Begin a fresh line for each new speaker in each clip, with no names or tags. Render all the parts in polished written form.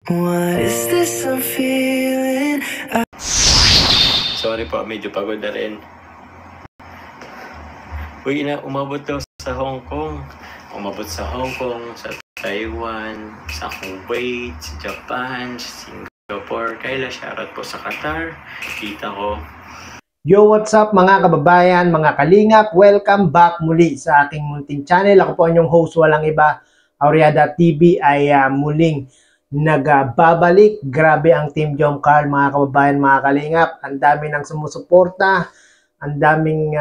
What is this I'm feeling?
Sorry po, medyo pagod na rin. Uy, umabot daw sa Hong Kong. Umabot sa Hong Kong, sa Taiwan, sa Kuwait, sa Japan, sa Singapore. Kayla, shoutout po sa Qatar. Kita ko.
Yo, what's up mga kababayan, mga kalingap? Welcome back muli sa aking munting channel. Ako po ang inyong host, walang iba, Auriada TV ay muling nagbabalik. Grabe ang Team Jom Carl, mga kababayan, mga kalingap. Ang dami ng sumusuporta, ang daming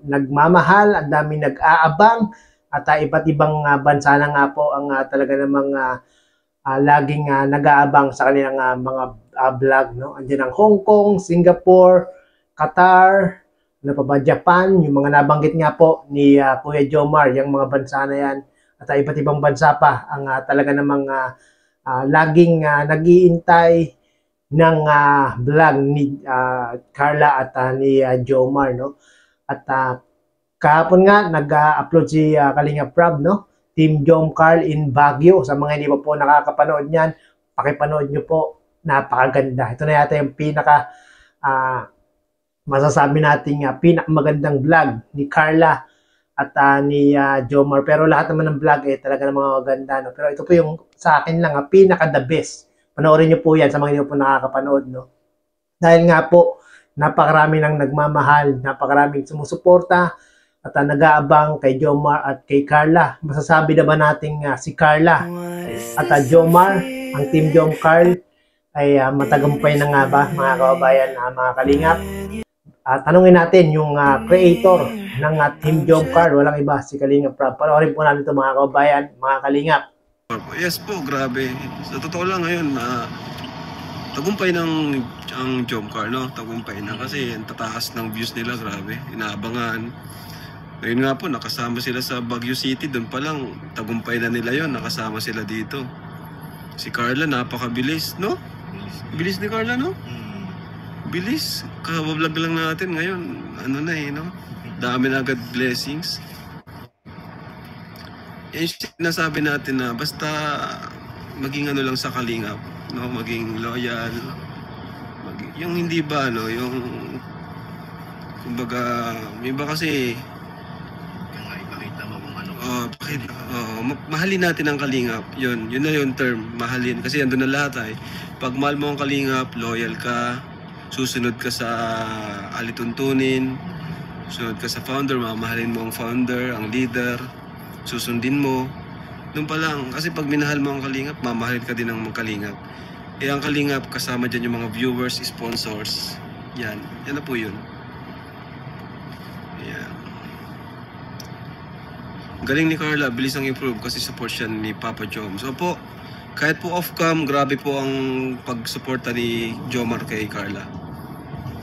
nagmamahal, ang daming nag-aabang, at iba't ibang bansa na nga po ang talaga namang laging nag-aabang sa kanilang mga vlog. No? Andiyan ang Hong Kong, Singapore, Qatar, ano pa ba, Japan, yung mga nabanggit nga po ni Kuya Jomar, yung mga bansa na yan, at iba't ibang bansa pa ang talaga namang laging nag-iintay ng vlog ni Carla at ni Jomar, no? At kahapon nga nag-upload si Kalinga Prab, no? Team Jom Carl in Baguio. Sa mga hindi pa po nakakapanood niyan, pakipanood nyo po. Napakaganda. Ito na yata yung pinaka masasabi nating pinakamagandang vlog ni Carla at ni Jomar. Pero lahat naman ng vlog talaga namang maganda, no? Pero ito po yung sa akin lang pinaka the best. Panoorin niyo po yan sa mga hindi po nakakapanood, no? Dahil nga po, napakarami nang nagmamahal, napakaraming sumusuporta at nag-aabang kay Jomar at kay Carla. Masasabi na ba nating si Carla at Jomar, ang Team Jom Carl, ay matagumpay na nga ba, mga kababayan, mga kalingap? Tanungin natin yung creator ng Team Jom Carl, walang iba, si Kalinga Prab. Panoorin po natin ito, mga kababayan, mga kalingap.
Yes po, grabe. Sa totoo lang ngayon, tagumpay ng ang Jom Carl, no? Tagumpay na kasi ang tataas ng views nila, grabe. Inaabangan. Ngayon nga po, nakasama sila sa Baguio City. Doon pa lang, tagumpay na nila yon, nakasama sila dito. Si Carla, napakabilis, no? Bilis ni Carla, no? Bilis. Kawablog lang natin ngayon. Ano na no? Dami na agad blessings. Yung sinasabi natin na basta maging ano lang sa kalingap, no? Maging loyal. Yung hindi ba, no? Yung kumbaga, may ba kasi mahalin natin ang kalingap. Yun na yung term, mahalin. Kasi andun na lahat ay. Pag mahal mo ang kalingap, loyal ka, susunod ka sa alituntunin, susunod ka sa founder, mamahalin mo ang founder, ang leader, susundin mo. Doon pa lang, kasi pag minahal mo ang kalingap, mamahalin ka din ng kalingap. Ang kalingap, kasama dyan yung mga viewers, sponsors. Yan na po yun. Galing ni Carla, bilis ang improve kasi support siya ni Papa Jom. So po, kahit po off-cam, grabe po ang pag-suporta ni Jomar kay Carla.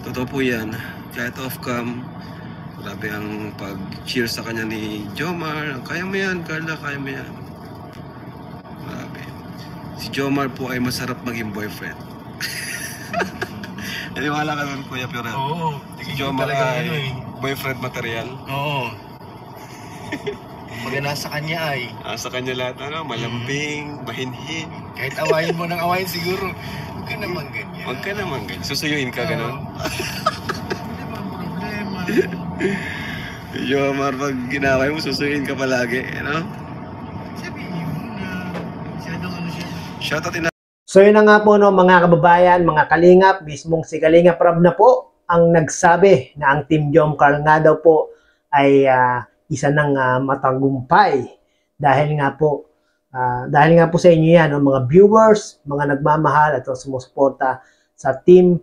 Totoo po yan. Kahit off-cam, grabe ang pag-cheer sa kanya ni Jomar. Kaya mo yan, Carla, kaya mo yan. Grabe. Si Jomar po ay masarap maging boyfriend. Naniwala ka doon, Kuya Piora?
Oo.
Si Jomar ay boyfriend material?
Oo. Kumbaga nasa kanya ay.
Sa kanya lahat, malambing, mahinhin.
Kahit awayin mo ng awayin siguro, huwag ka naman ganyan.
Huwag ka naman ganyan. Susuyuin ka gano'n.
Hindi ba problema?
Jomar, pag ginaway mo, susuyuin ka palagi. Ano?
Sabihin mo na masyadong ano siya.
Shoutout in.
So yun na nga po, no, mga kababayan, mga kalingap, mismong si Kalinga Prab na po ang nagsabi na ang Team Jom Carl nga daw po ay isa ng matagumpay dahil nga po sa inyo yan, no, mga viewers, mga nagmamahal at sumusuporta sa Team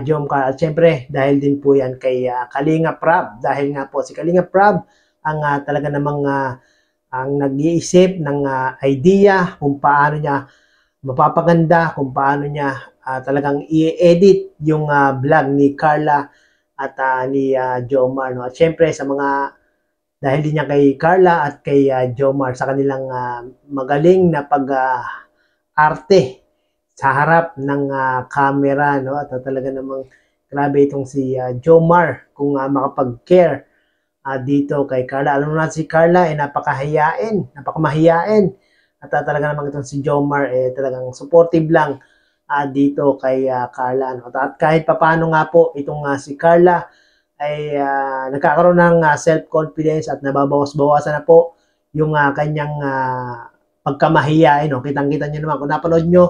Jom Carl. At syempre, dahil din po yan kay Kalinga Prab, dahil nga po si Kalinga Prab ang talaga namang ang nag-iisip ng idea kung paano niya mapapaganda, kung paano niya talagang i-edit yung vlog ni Carla at ni Jomar, no? At syempre sa mga dahil din niya kay Carla at kay Jomar sa kanilang magaling na pag-arte sa harap ng camera, no? At talaga namang grabe itong si Jomar kung makapag-care dito kay Carla. Alam mo na si Carla ay napakamahiyain At talaga naman itong si Jomar talagang supportive lang dito kay Carla. No? At kahit papaano nga po itong si Carla ay nagkakaroon ng self-confidence at nababawas-bawasan na po yung kanyang pagkamahiyain. No? Kitang-kita nyo naman kung napanood nyo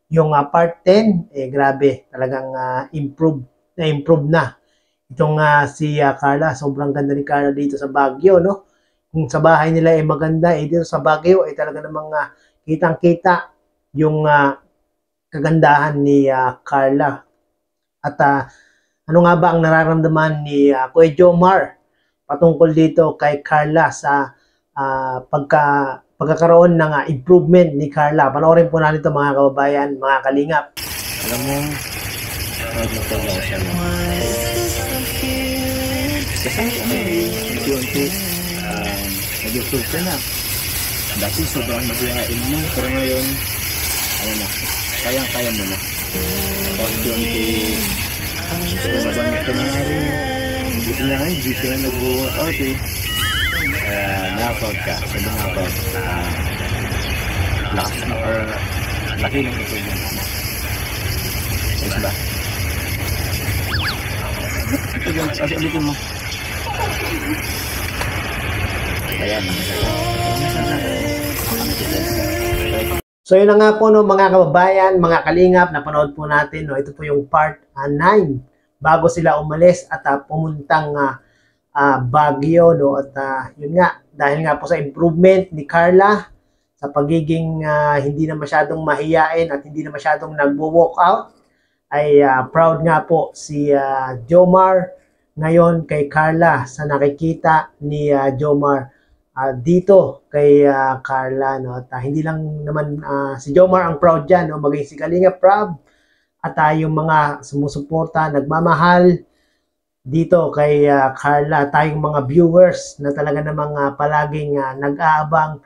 yung part 10, grabe, talagang improve na. Itong si Carla, sobrang ganda ni Carla dito sa Baguio, no? Kung sa bahay nila ay maganda, dito sa Baguio ay talaga namang kitang-kita yung kagandahan ni Carla. At ano nga ba ang nararamdaman ni Kuya Jomar patungkol dito kay Carla sa pagkakaroon ng improvement ni Carla? Panoorin po natin ito mga kababayan, mga kalingap.
Alam mo, nagpagawa siya ng kasi unti-unti nag-improve ka na. Dati sobrang mabuhain mo, pero ngayon ano na, kayang-kaya mo na. Unti-unti nabangat ka na nga rin. Dito na ngayon, dito na nag-workout knockout ka. Sa knockout, lakas na or laki ng improvement mo. Ayos ba? Kasi ulitin mo. Ayan.
So yun na nga po no, mga kababayan, mga kalingap, napanood po natin. No, ito po yung part 9 bago sila umalis at pumuntang Baguio. No, at yun nga, dahil nga po sa improvement ni Carla, sa pagiging hindi na masyadong mahiyain at hindi na masyadong nagwo-walk out, ay proud nga po si Jomar ngayon kay Carla sa nakikita ni Jomar dito kay Carla. No? At hindi lang naman si Jomar ang proud dyan, no? Maging si Kalinga Prab at yung mga sumusuporta, nagmamahal dito kay Carla, tayong mga viewers na talaga namang palaging nag-aabang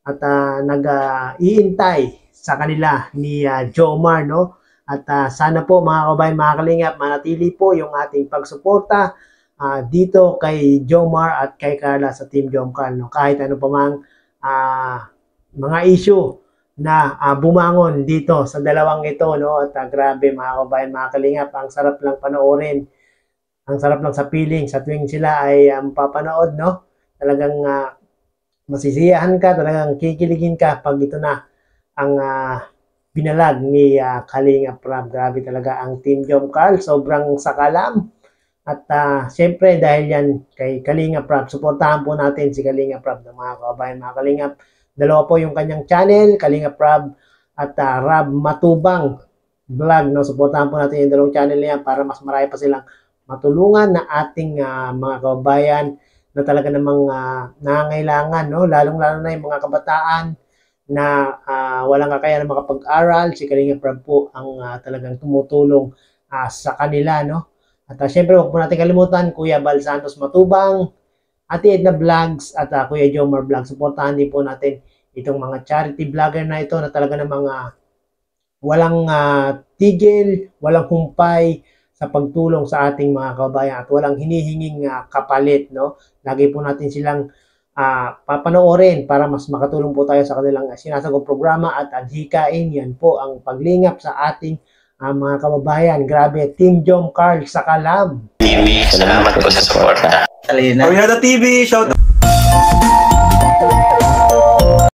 at nag-iintay sa kanila ni Jomar, no? At sana po mga kabayan, mga kalingap, manatili po yung ating pagsuporta dito kay Jomar at kay Carla sa Team Jomcar. No? Kahit ano pa mang mga issue na bumangon dito sa dalawang ito. No? At grabe mga kabayan, mga kalingap, ang sarap lang panoorin. Ang sarap lang sa feeling sa tuwing sila ay papanood. No? Talagang masisiyahan ka, talagang kikiligin ka pag ito na ang binalag ni Kalinga Prab. Grabe talaga ang Team Jomcar, sobrang sakalam. At siyempre dahil yan kay Kalinga Prab, suportahan po natin si Kalinga Prab ng mga kababayan, mga kalingap. Dalawa po yung kanyang channel, Kalinga Prab at Rab Matubang Vlog. No? Suportahan po natin yung dalawang channel niya para mas marami pa silang matulungan na ating mga kababayan na talaga namang nangangailangan, no? Lalong-lalo na yung mga kabataan na walang kakayahan makapag-aral. Si Kalinga Prab po ang talagang tumutulong sa kanila, no? At syempre, huwag po natin kalimutan, Kuya Bal Santos Matubang, Ate Edna Vlogs, at Kuya Jomar Vlogs. Suportahan din po natin itong mga charity vlogger na ito na talaga namang walang tigil, walang humpay sa pagtulong sa ating mga kababayan at walang hinihinging kapalit, no? Lagi po natin silang papanoorin para mas makatulong po tayo sa kanilang sinasagong programa at adhikain. Yan po ang paglingap sa ating mga kababayan. Grabe, Team Jomcar sa Kalam.
TV, salamat po sa suporta.
Oriada TV, shout out.